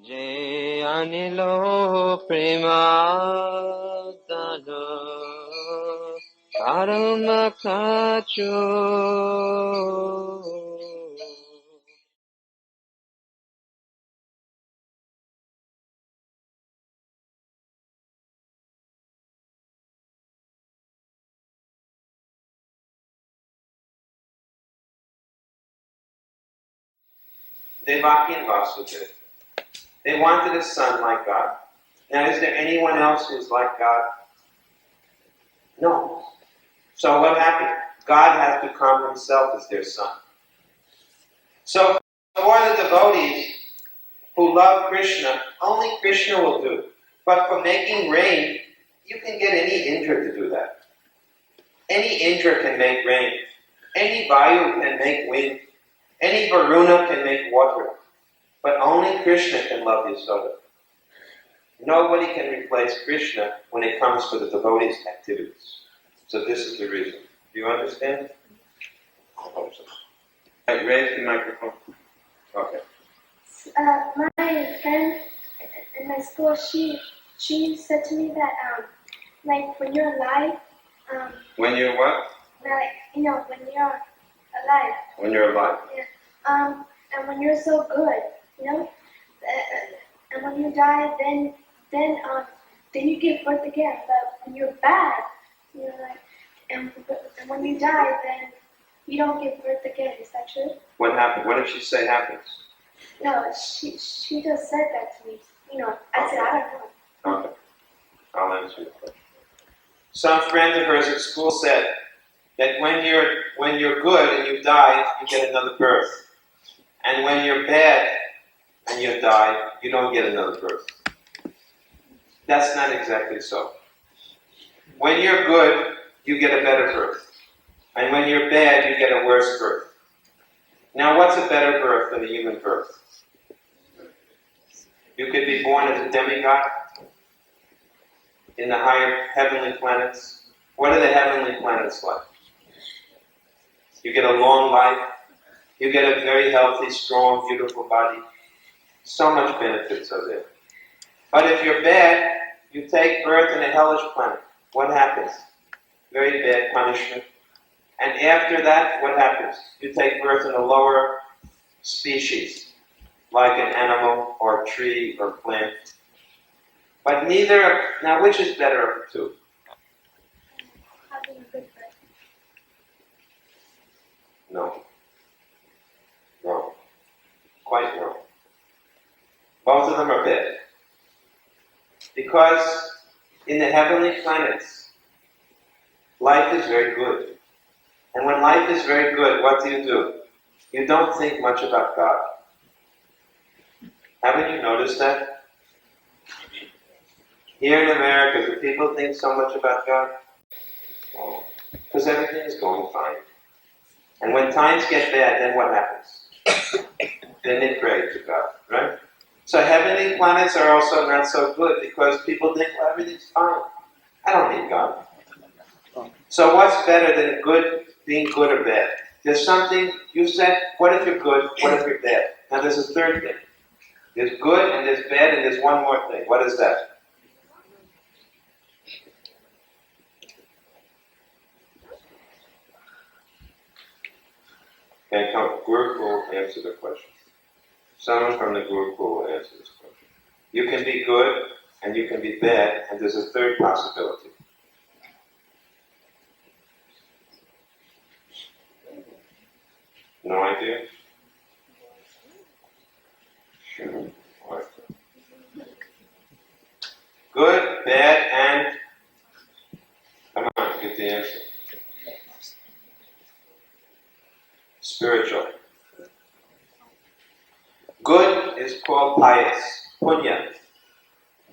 যে আনিল প্রেমাদান পরম Kachu Devaki and Vasudeva. They wanted a son like God. Now, is there anyone else who's like God? No. So what happened? God has become himself as their son. So for the devotees who love Krishna, only Krishna will do. But for making rain, you can get any Indra to do that. Any Indra can make rain. Any Vayu can make wind. Any Varuna can make water. But only Krishna can love Yasoda. Nobody can replace Krishna when it comes to the devotees' activities. So this is the reason. Do you understand? I hope so. Right, raise the microphone. Okay. My friend in my school, she said to me that like when you're alive, When you're what? like when you're alive. When you're alive. Yeah. And when you're so good, and when you die, then you give birth again. But when you're bad, and when you die, then you don't give birth again. Is that true? What happened? What did she say happens? No, she just said that to me. I said I don't know. Okay. I'll answer your question. Some friend of hers at school said that when you're good and you die, you get another birth. And when you're bad and you die, you don't get another birth. That's not exactly so. When you're good, you get a better birth. And when you're bad, you get a worse birth. Now, what's a better birth than a human birth? You could be born as a demigod in the higher heavenly planets. What are the heavenly planets like? You get a long life. You get a very healthy, strong, beautiful body. So much benefits are there. But if you're bad, you take birth in a hellish planet. What happens? Very bad punishment. And after that, what happens? You take birth in a lower species, like an animal or a tree or plant. But now which is better of the two? Having a good birth. No. Wrong. Quite wrong. Both of them are bad. Because in the heavenly planets, life is very good. And when life is very good, what do? You don't think much about God. Haven't you noticed that? Here in America, do people think so much about God? Oh, because everything is going fine. And when times get bad, then what happens? Then they pray to God, right? So heavenly planets are also not so good because people think, well, everything's fine. I don't need God. So what's better than being good or bad? There's something, you said, what if you're good, what if you're bad? Now there's a third thing. There's good and there's bad and there's one more thing. What is that? Okay, Gurukul will answer the question. Someone from the Gurukul will answer this question. You can be good and you can be bad, and there's a third possibility. No idea? Sure. What? Good, bad, and... Come on, get the answer. Spiritual. Good is called pious, punya.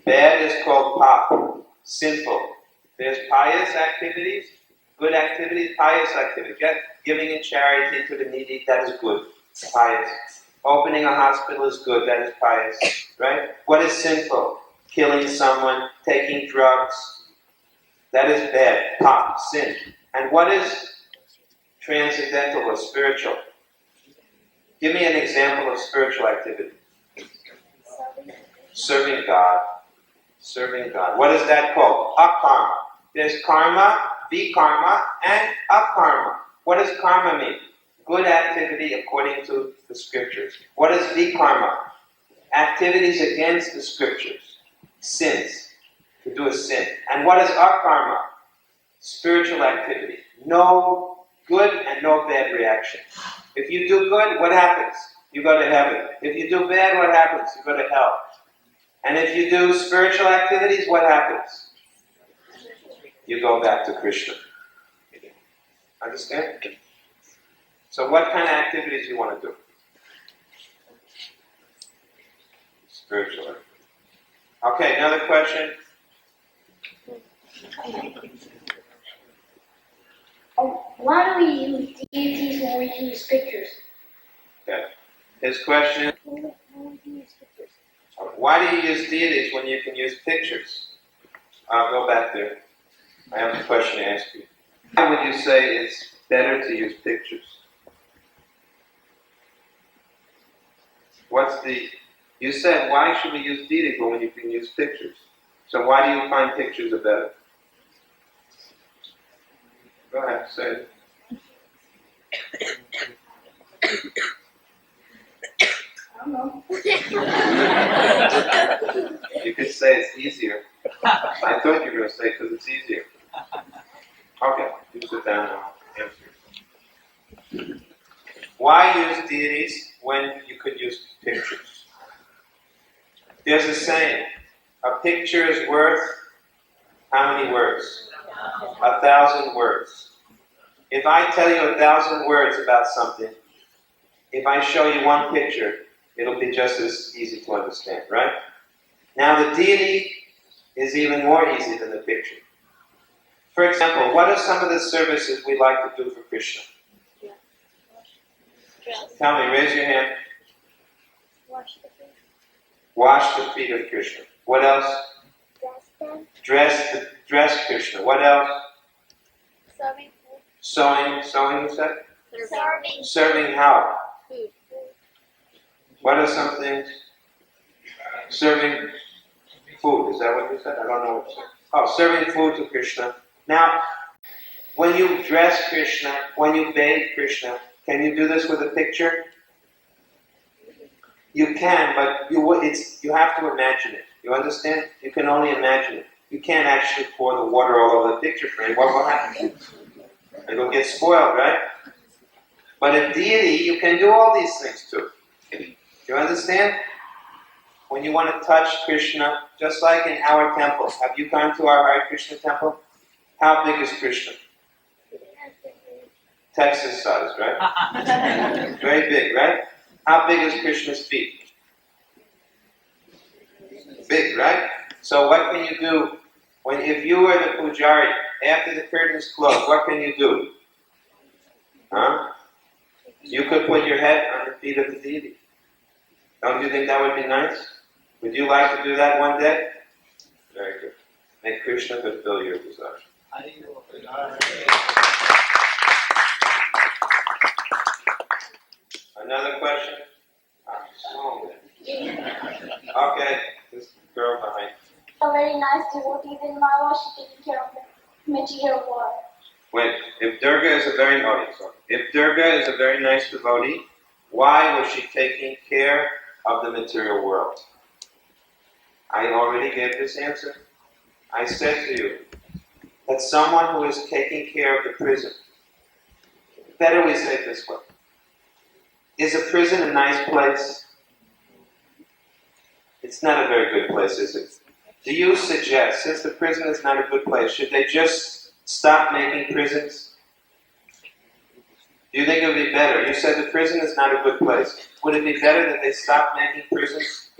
Bad is called pap, sinful. There's pious activities, good activities, pious activities. Giving in charity to the needy, that is good, pious. Opening a hospital is good, that is pious, right? What is sinful? Killing someone, taking drugs, that is bad, pap, sin. And what is transcendental or spiritual? Give me an example of spiritual activity. Serving God. Serving God. What is that called? Akarma. There's karma, vikarma, and akarma. What does karma mean? Good activity according to the scriptures. What is vikarma? Activities against the scriptures. Sins. To do a sin. And what is akarma? Spiritual activity. No good and no bad reaction. If you do good, what happens? You go to heaven. If you do bad, what happens? You go to hell. And if you do spiritual activities, what happens? You go back to Krishna. Understand? So what kind of activities you want to do? Spiritual. Okay, another question. Why do we use deities when we can use pictures? Okay. His question, why do you use deities when you can use pictures? I'll go back there. I have a question to ask you. Why would you say it's better to use pictures? You said, why should we use deities when you can use pictures? So why do you find pictures are better? Go ahead, say it. I don't know. You could say it's easier. I thought you were going to say because it's easier. Okay, you sit down now. Answer. Why use deities when you could use pictures? There's a saying, a picture is worth how many words? 1,000 words. If I tell you 1,000 words about something, if I show you one picture, it'll be just as easy to understand, right? Now the deity is even more easy than the picture. For example, what are some of the services we like to do for Krishna? Tell me, raise your hand. Wash the feet. Wash the feet of Krishna. What else? Dress them. Dress Krishna. What else? Serving food. Sewing you said? Serving. Serving how? Food. What are some things? Serving food, is that what you said? I don't know what you said. Oh, serving food to Krishna. Now, when you dress Krishna, when you bathe Krishna, can you do this with a picture? You can, but you have to imagine it. You understand? You can only imagine it. You can't actually pour the water all over the picture frame. What will happen? It'll get spoiled, right? But a deity, you can do all these things too. You understand? When you want to touch Krishna, just like in our temple. Have you gone to our Hare Krishna temple? How big is Krishna? Texas size, right? Very big, right? How big is Krishna's feet? Big, right? So what can you do if you were the pujari, after the curtains close, what can you do? Huh? You could put your head on the feet of the deity. Don't you think that would be nice? Would you like to do that one day? Very good. May Krishna fulfill your desire. Another question? Okay, this girl behind. A very nice devotee, then why was she taking care of the material world? Wait, if Durga is a very nice devotee, why was she taking care of the material world? I already gave this answer. I said to you that someone who is taking care of the prison, better we say it this way, is a prison a nice place? It's not a very good place, is it? Do you suggest, since the prison is not a good place, should they just stop making prisons? Do you think it would be better? You said the prison is not a good place. Would it be better that they stop making prisons?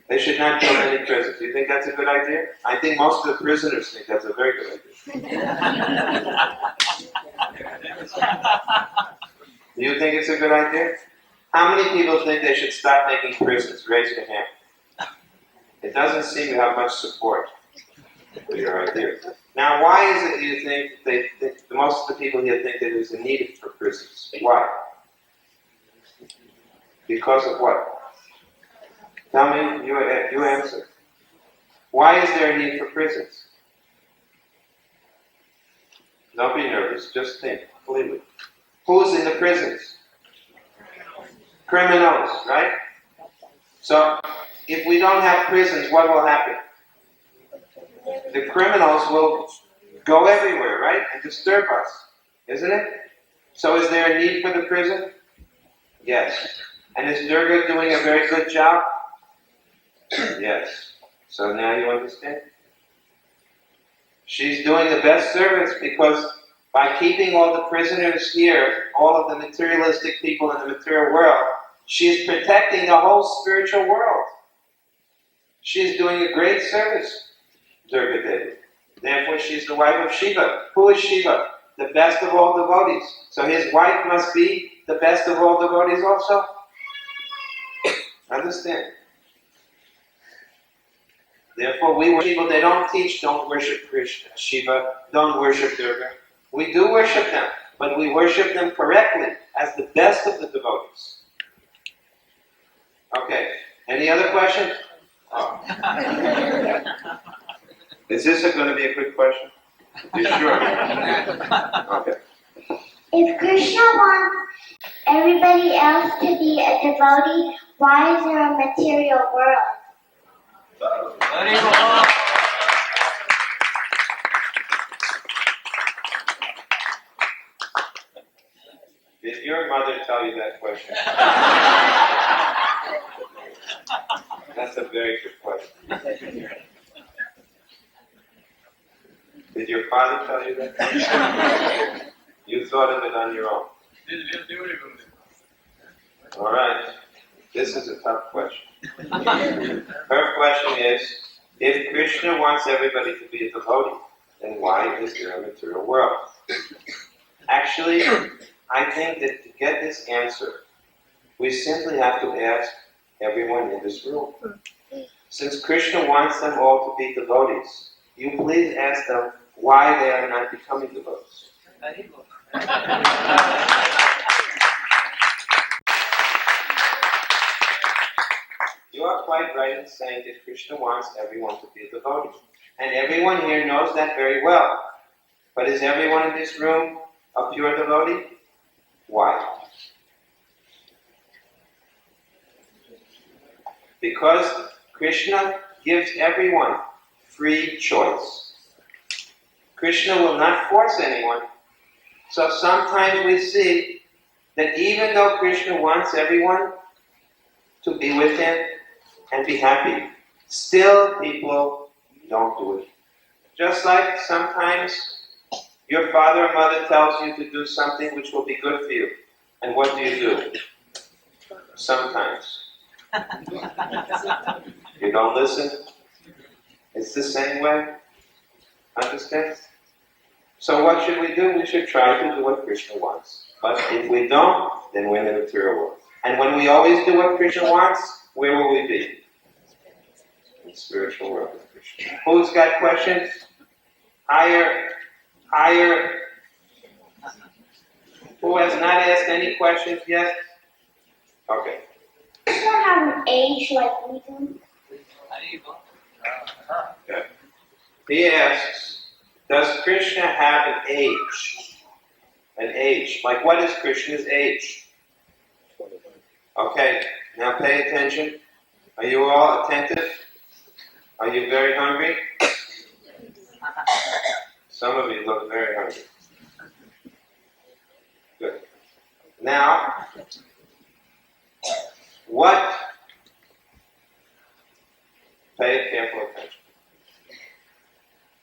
They should not build any prisons. Do you think that's a good idea? I think most of the prisoners think that's a very good idea. Do you think it's a good idea? How many people think they should stop making prisons? Raise your hand. It doesn't seem to have much support for your idea. Now, why is it you think most of the people here think that there's a need for prisons? Why? Because of what? Tell me, you answer. Why is there a need for prisons? Don't be nervous, just think, believe it. Who's in the prisons? Criminals, right? So, if we don't have prisons, what will happen? The criminals will go everywhere, right? And disturb us, isn't it? So is there a need for the prison? Yes. And is Durga doing a very good job? Yes. So now you understand? She's doing the best service because by keeping all the prisoners here, all of the materialistic people in the material world, she's protecting the whole spiritual world. She's doing a great service, Durga Devi. Therefore, she's the wife of Shiva. Who is Shiva? The best of all devotees. So his wife must be the best of all devotees also. Understand? Therefore, we worship people. They don't teach, don't worship Krishna, Shiva, don't worship Durga. We do worship them, but we worship them correctly as the best of the devotees. Okay. Any other questions? Oh. Is this going to be a good question? You sure? Okay. If Krishna wants everybody else to be a devotee, why is there a material world? Did your mother tell you that question? That's a very good question. Did your father tell you that? You thought of it on your own. All right. This is a tough question. Her question is, if Krishna wants everybody to be a devotee, then why is there a material world? Actually, I think that to get this answer, we simply have to ask everyone in this room. Since Krishna wants them all to be devotees, you please ask them why they are not becoming devotees. You are quite right in saying that Krishna wants everyone to be a devotee. And everyone here knows that very well. But is everyone in this room a pure devotee? Why? Because Krishna gives everyone free choice. Krishna will not force anyone. So sometimes we see that even though Krishna wants everyone to be with him and be happy, still people don't do it. Just like sometimes your father or mother tells you to do something which will be good for you. And what do? Sometimes. You don't listen. It's the same way. Understand? So what should we do? We should try to do what Krishna wants. But if we don't, then we're in the material world. And when we always do what Krishna wants, where will we be? In the spiritual world with Krishna. Who's got questions? Higher. Who has not asked any questions yet? Okay. Does Krishna have an age like we do? Okay. He asks, does Krishna have an age? An age. Like what is Krishna's age? Okay, now pay attention. Are you all attentive? Are you very hungry? Some of you look very hungry. Good. Now, pay careful attention.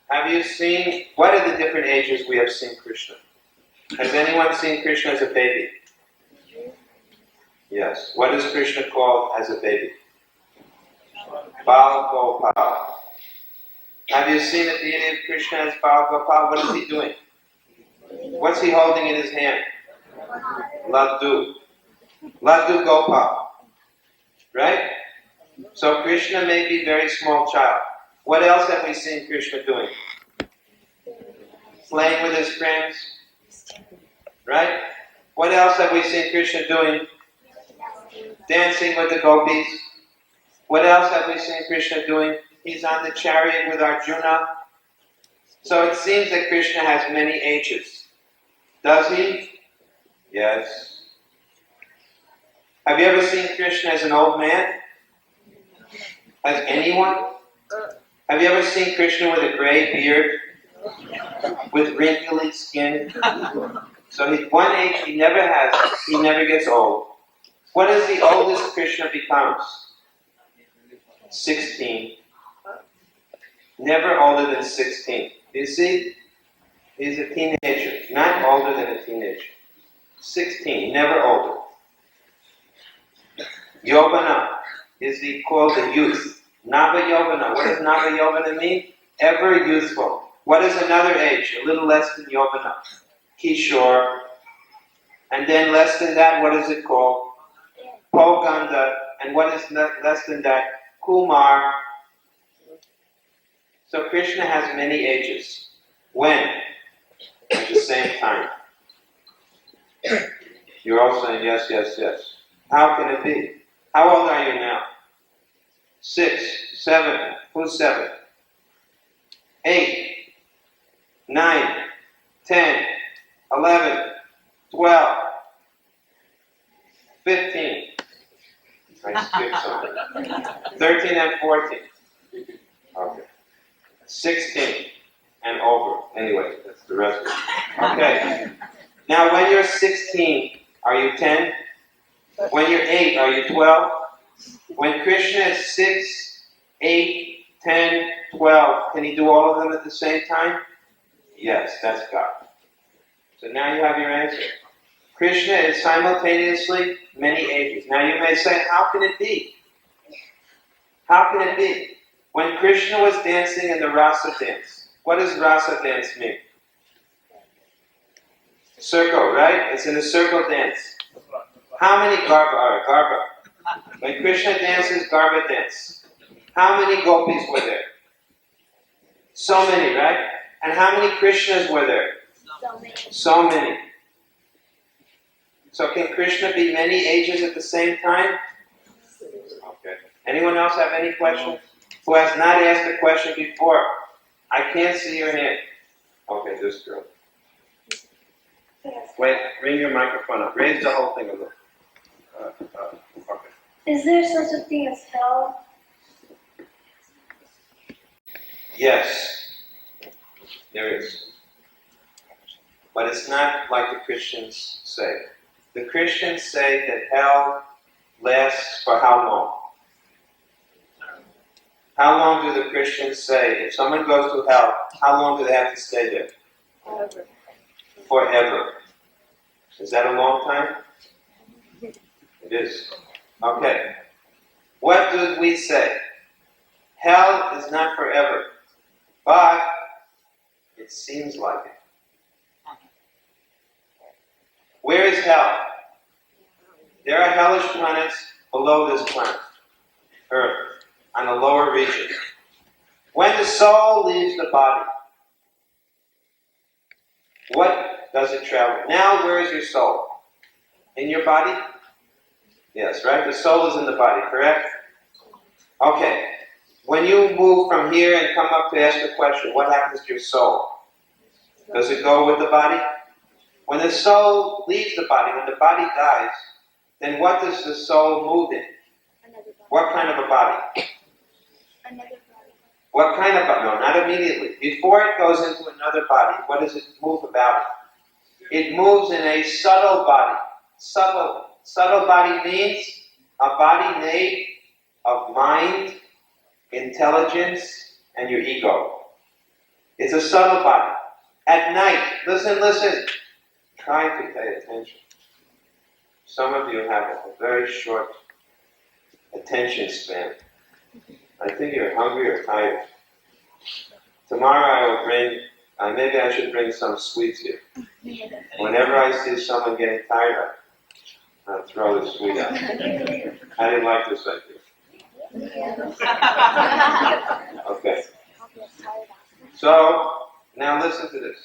Have you seen, what are the different ages we have seen Krishna? Has anyone seen Krishna as a baby? Yes. What is Krishna called as a baby? Bal Gopal. Have you seen the deity of Krishna as Bal Gopal? What is he doing? What's he holding in his hand? Laddu. Laddu Gopal. Right? So Krishna may be a very small child. What else have we seen Krishna doing? Playing with his friends. Right? What else have we seen Krishna doing? Dancing with the gopis. What else have we seen Krishna doing? He's on the chariot with Arjuna. So it seems that Krishna has many ages. Does he? Yes. Have you ever seen Krishna as an old man? Has anyone? Have you ever seen Krishna with a gray beard? With wrinkly skin? So one age he never has, he never gets old. What is the oldest Krishna becomes? 16. Never older than 16. You see? He's a teenager, not older than a teenager. 16, never older. Yovana is called the youth. Nava Yovana. What does Nava Yovana mean? Ever youthful. What is another age? A little less than Yovana. Kishore. And then less than that, what is it called? Poganda. And what is less than that? Kumar. So Krishna has many ages. When? At the same time. You're all saying yes, yes, yes. How can it be? How old are you now? 6, 7. Who's 7? 8, 9, 10, 11, 12, 15. I skipped something. 13 and 14. Okay. 16 and over. Anyway, that's the rest of it. Okay. Now, when you're 16, are you 10? When you're 8, are you 12? When Krishna is 6, 8, 10, 12, can he do all of them at the same time? Yes, that's God. So now you have your answer. Krishna is simultaneously many ages. Now you may say, how can it be? How can it be? When Krishna was dancing in the rasa dance, what does rasa dance mean? Circle, right? It's in a circle dance. How many garba? When Krishna dances garba dance, how many gopis were there? So many, right? And how many Krishnas were there? So many. So can Krishna be many ages at the same time? Okay. Anyone else have any questions? Who has not asked a question before? I can't see your hand. Okay, this girl. Wait, bring your microphone up. Raise the whole thing a little. Okay. Is there such a thing as hell? Yes, there is. But it's not like the Christians say. The Christians say that hell lasts for how long? How long do the Christians say, if someone goes to hell, how long do they have to stay there? Forever. Forever. Is that a long time? It is. Okay. What do we say? Hell is not forever, but it seems like it. Where is hell? There are hellish planets below this planet, Earth, on the lower region. When the soul leaves the body, what does it travel? Now, where is your soul? In your body? Yes, right? The soul is in the body, correct? Okay. When you move from here and come up to ask a question, what happens to your soul? Does it go with the body? When the soul leaves the body, when the body dies, then what does the soul move in? What kind of a body? Another body. What kind of body? No, not immediately. Before it goes into another body, what does it move about? It moves in a subtle body. Subtle body means a body made of mind, intelligence, and your ego. It's a subtle body. At night, listen. Try to pay attention. Some of you have a very short attention span. I think you're hungry or tired. Tomorrow I will bring, maybe I should bring some sweets here. Whenever I see someone getting tired, I'll throw the sweet out. I didn't like this idea. Okay. So, now listen to this.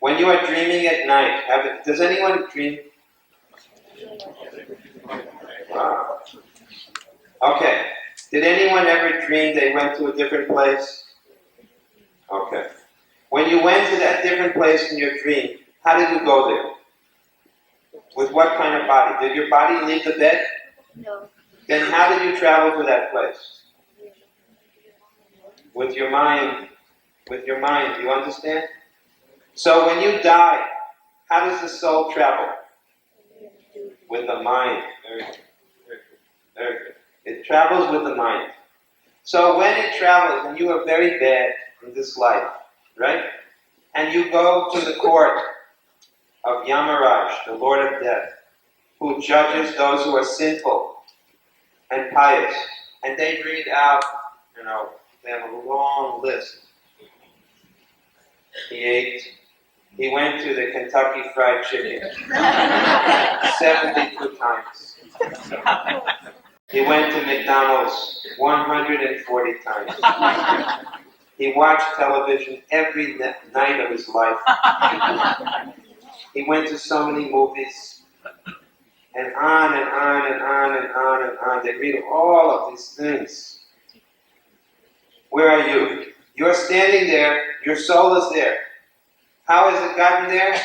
When you are dreaming at night, does anyone dream? Wow. Okay. Did anyone ever dream they went to a different place? Okay. When you went to that different place in your dream, how did you go there? With what kind of body? Did your body leave the bed? No. Then how did you travel to that place? With your mind. With your mind. Do you understand? So when you die, how does the soul travel? With the mind. Very good. Very good. Very good. It travels with the mind. So when it travels, and you are very bad in this life, right? And you go to the court of Yamaraj, the Lord of Death, who judges those who are sinful and pious. And they read out, they have a long list. He went to the Kentucky Fried Chicken 72 times. He went to McDonald's 140 times. He watched television every night of his life. He went to so many movies. And on and on and on and on and on. They read all of these things. Where are you? You're standing there. Your soul is there. How has it gotten there?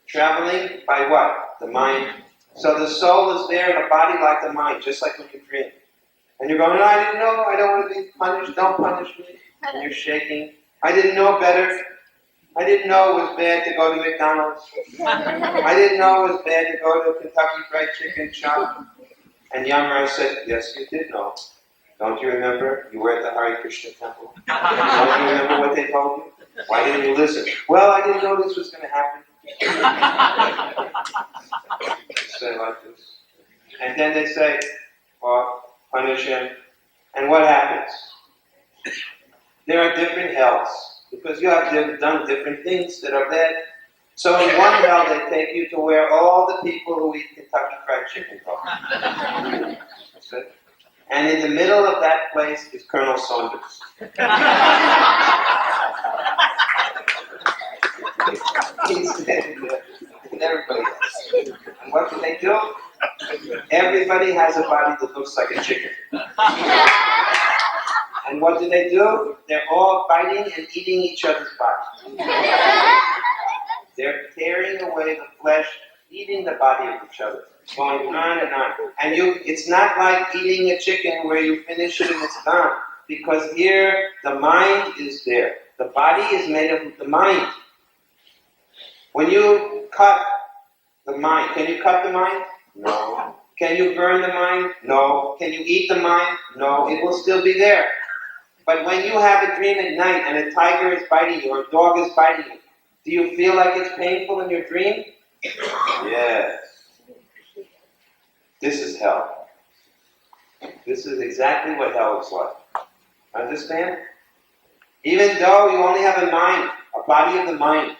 Traveling by what? The mind. So the soul is there in a body like the mind, just like when you dream. And you're going, no, I didn't know. I don't want to be punished. Don't punish me. And you're shaking. I didn't know better. I didn't know it was bad to go to McDonald's. I didn't know it was bad to go to a Kentucky Fried Chicken shop. And Yamaraj said, yes, you did know. Don't you remember? You were at the Hare Krishna temple. Don't you remember what they told you? Why didn't you listen? Well, I didn't know this was going to happen. Say like this. And then they say, well, punish him. And what happens? There are different hells. Because you have done different things that are bad. So in one hell, they take you to where all the people who eat Kentucky Fried Chicken go. That's it. And in the middle of that place is Colonel Saunders. He's standing there, and everybody else. And what do they do? Everybody has a body that looks like a chicken. And what do? They're all fighting and eating each other's bodies. They're tearing away the flesh, eating the body of each other, going on and on. And it's not like eating a chicken where you finish it and it's gone. Because here, the mind is there. The body is made of the mind. When you cut the mind, can you cut the mind? No. Can you burn the mind? No. Can you eat the mind? No. It will still be there. But when you have a dream at night and a tiger is biting you or a dog is biting you, do you feel like it's painful in your dream? Yes. This is hell. This is exactly what hell is like. Understand? Even though you only have a mind, a body of the mind,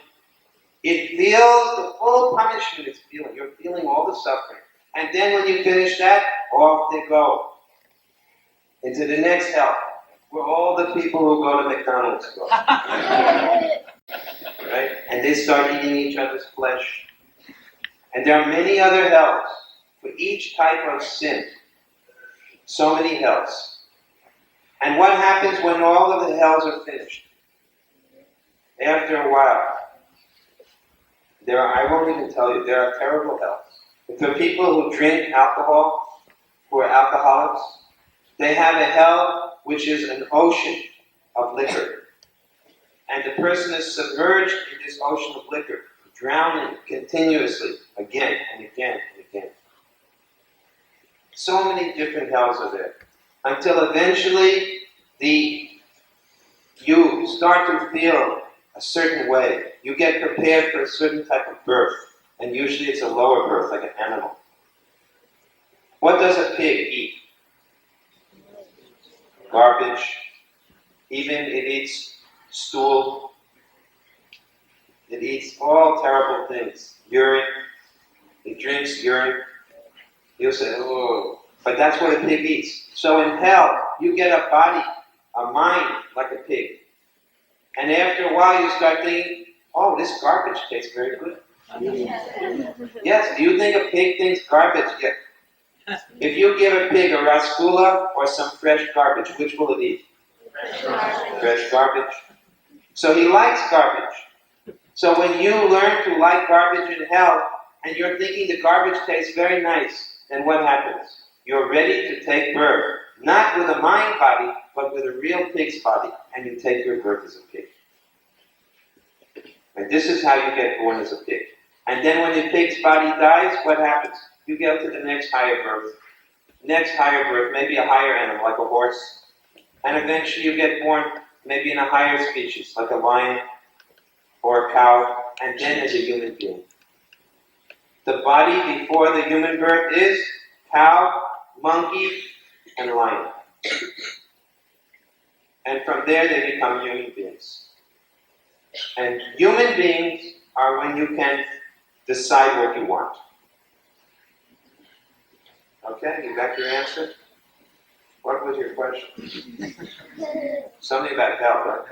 it feels the full punishment it's feeling. You're feeling all the suffering. And then when you finish that, off they go. Into the next hell. Where all the people who go to McDonald's go. Right? And they start eating each other's flesh. And there are many other hells for each type of sin. So many hells. And what happens when all of the hells are finished? After a while, I won't even tell you, there are terrible hells. If there are people who drink alcohol, who are alcoholics, they have a hell which is an ocean of liquor. And the person is submerged in this ocean of liquor, drowning continuously, again and again and again. So many different hells are there. Until eventually, you start to feel a certain way. You get prepared for a certain type of birth. And usually it's a lower birth, like an animal. What does a pig eat? Garbage. Even it eats stool. It eats all terrible things. Urine. It drinks urine. You'll say, oh. But that's what a pig eats. So in hell, you get a body, a mind, like a pig. And after a while, you start thinking, oh, this garbage tastes very good. Yes, do you think a pig thinks garbage? Yeah. If you give a pig a rasgulla or some fresh garbage, which will it eat? Fresh garbage. So he likes garbage. So when you learn to like garbage in hell, and you're thinking the garbage tastes very nice, then what happens? You're ready to take birth. Not with a mind body, but with a real pig's body. And you take your birth as a pig. And this is how you get born as a pig. And then when the pig's body dies, what happens? You go to the next higher birth. Next higher birth, maybe a higher animal, like a horse. And eventually you get born maybe in a higher species, like a lion or a cow, and then as a human being. The body before the human birth is cow, monkey, and lion. And from there they become human beings. And human beings are when you can decide what you want. Okay, you got your answer? What was your question? Something about hell, right?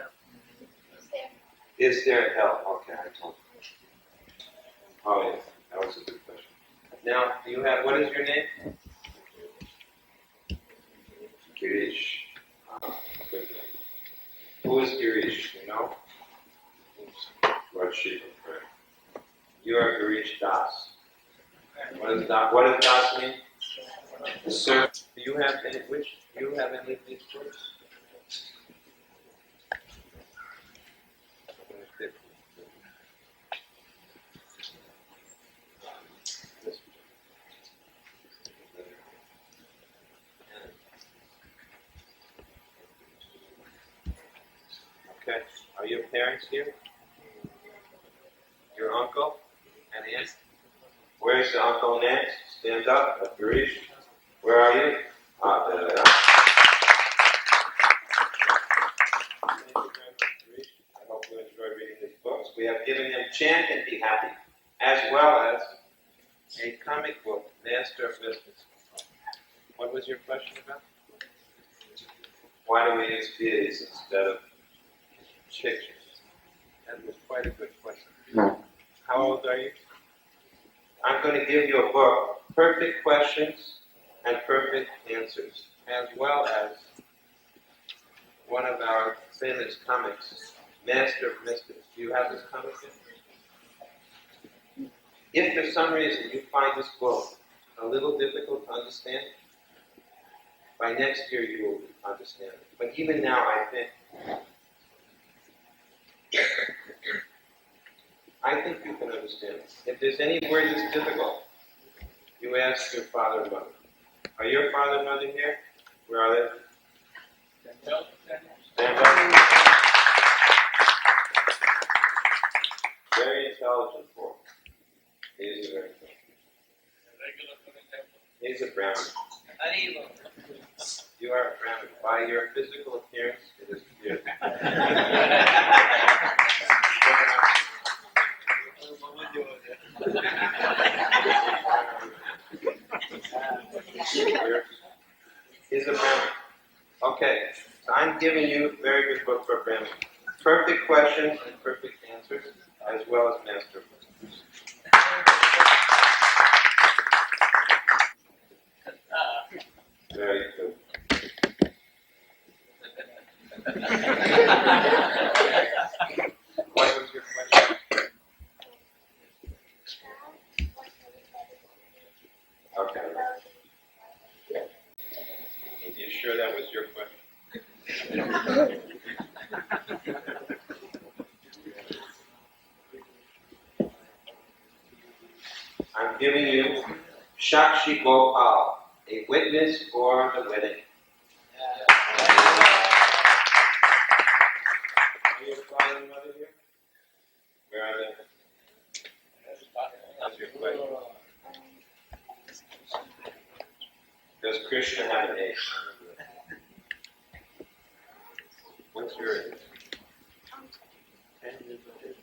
Is there hell? Okay, I told you. Oh, yeah, that was a good question. Now, do you have, what is your name? Girish. Good name. Who is Girish? You know? Lord Shiva, right? You are Girish Das. What does Das mean? Sir, do you have any of these words? Okay. Are your parents here? Your uncle and aunt? Where's the uncle and aunt? Stand up, Girish. Where are you? There they are. I hope you enjoy reading these books. We have given them Chant and Be Happy, as well as a comic book, Master of Mystics. What was your question about? Why do we use deities instead of pictures? That was quite a good question. How old are you? I'm going to give you a book, Perfect Questions and Perfect Answers, as well as one of our famous comics, Master of Mystics. Do you have this comic yet? If for some reason you find this book a little difficult to understand, by next year you will understand it. But even now, I think you can understand it. If there's any word that's difficult, you ask your father and mother. Are your father and mother here? Where are they? Stand up. Very intelligent boy. He is a very intelligent. He's a Brahmin. You are a Brahmin. By your physical appearance, it is clear. He's a Brahmin. Okay, so I'm giving you a very good book for Brahmin. Perfect questions and perfect answers, as well as master questions. Very good. What was your question? Okay. Are you sure that was your question? I'm giving you Shakshi Gopal, a witness for the wedding. Are your father and mother here? Where are they? That's your question. Does Krishna have an age? What's your age? 10 years of age.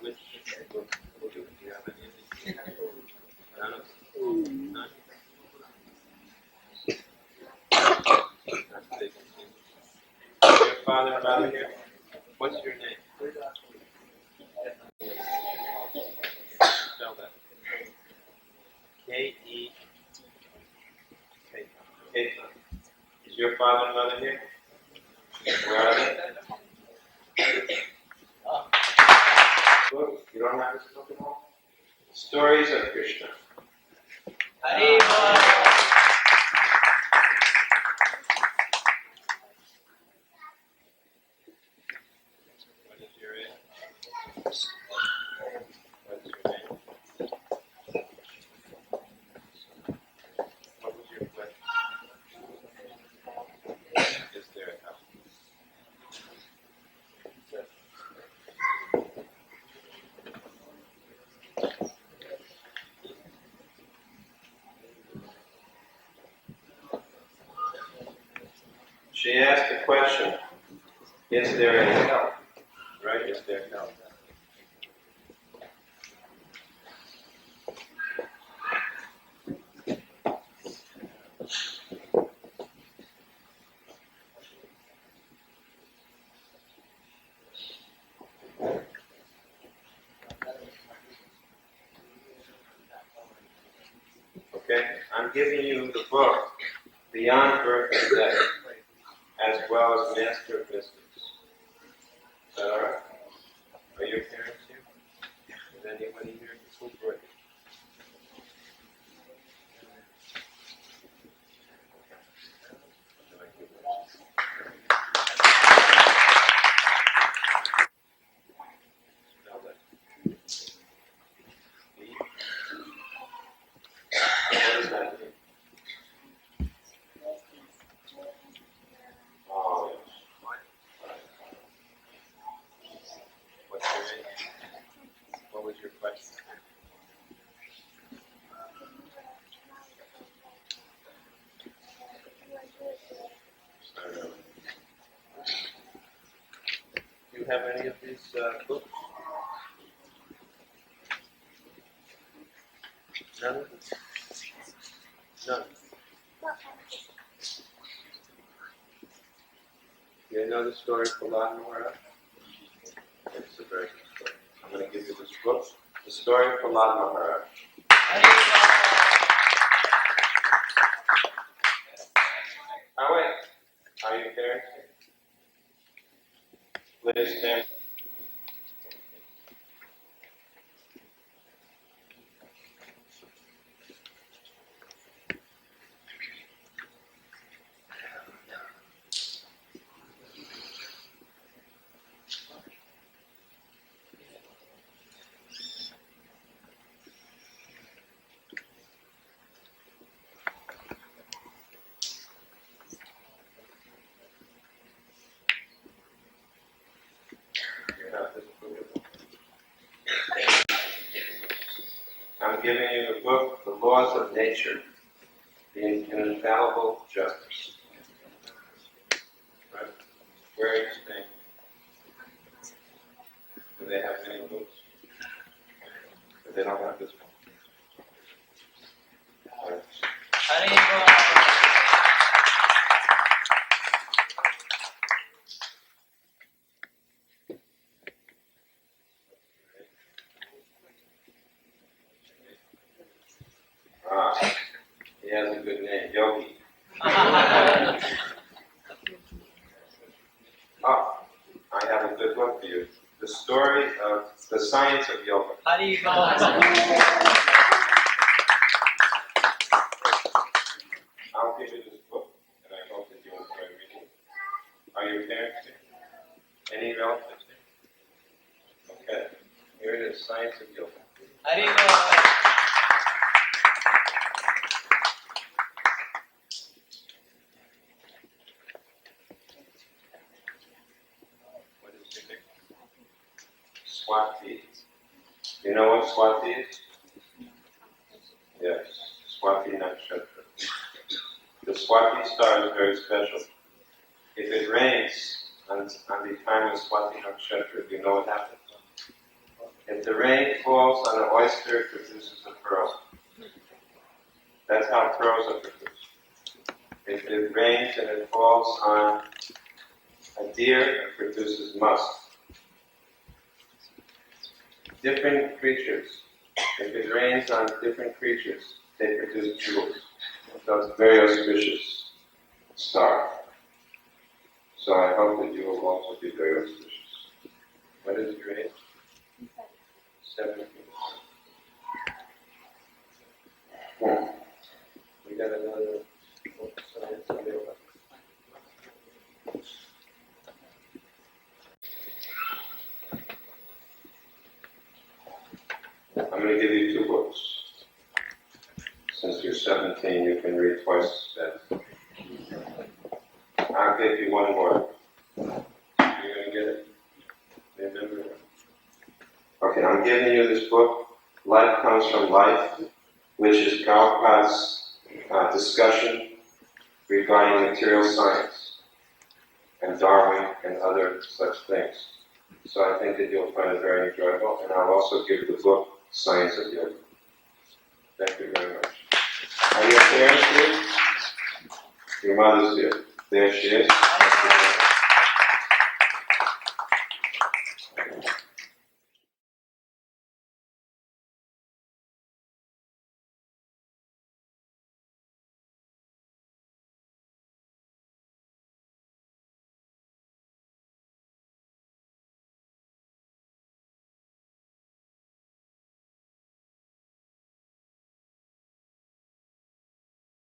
Which book do you have any? None? That's big. father and mother here? What's your name? Spell that. K-E. Ketan. Is your father and mother here? Where are they? Good. You don't have this book at home? Stories of Krishna. What is your age? What's your name? What was your question? Is there a house? She asked the question, is there a hell? Right? Is there hell? Okay? I'm giving you the book, Beyond Birth and Death, as well as Master of Mystics. Is that alright? Are your parents here? Is anybody here? Who brought you? Spell that. B. What does that mean? Oh, yes. What's your name? What was your question? I don't know. Do you have any of these books? None of them? None. Do you know the story of Prahlad Maharaj? It's a very good story. I'm going to give you this book, the story of Prahlad Maharaj. Oh wait, are you there? Please stand. I'm giving you the book, The Laws of Nature, the Infallible Justice. Right? Where are you staying? Do they have many books? But they don't have this one. Right. He has a good name, Yogi. Oh, I have a good book for you. The story of the science of yoga. I'll give you this book, and I hope that you enjoy reading it. Are your parents here? Any relatives here? Okay. Here it is, Science of Yoga. What is your name? Swati. You know what Swati is? Yes, Swati Nakshatra. The Swati star is very special. If it rains on the time of Swati Nakshatra, do you know what happens? If the rain falls on an oyster, it produces a pearl. That's how pearls are produced. If it rains and it falls on A deer produces musk. Different creatures. If it rains on different creatures, they produce jewels. So it's a very auspicious star. So I hope that you will also be very auspicious. What is your age? 17. We got another. I'm going to give you 2 books. Since you're 17, you can read twice as fast. I'll give you 1 more. You're going to get it? Remember it? Okay, I'm giving you this book, Life Comes from Life, which is Prabhupada's discussion regarding material science and Darwin and other such things. So I think that you'll find it very enjoyable, and I'll also give the book Science of Yoga. Thank you very much. Are your parents here? Your mother's here. There she is.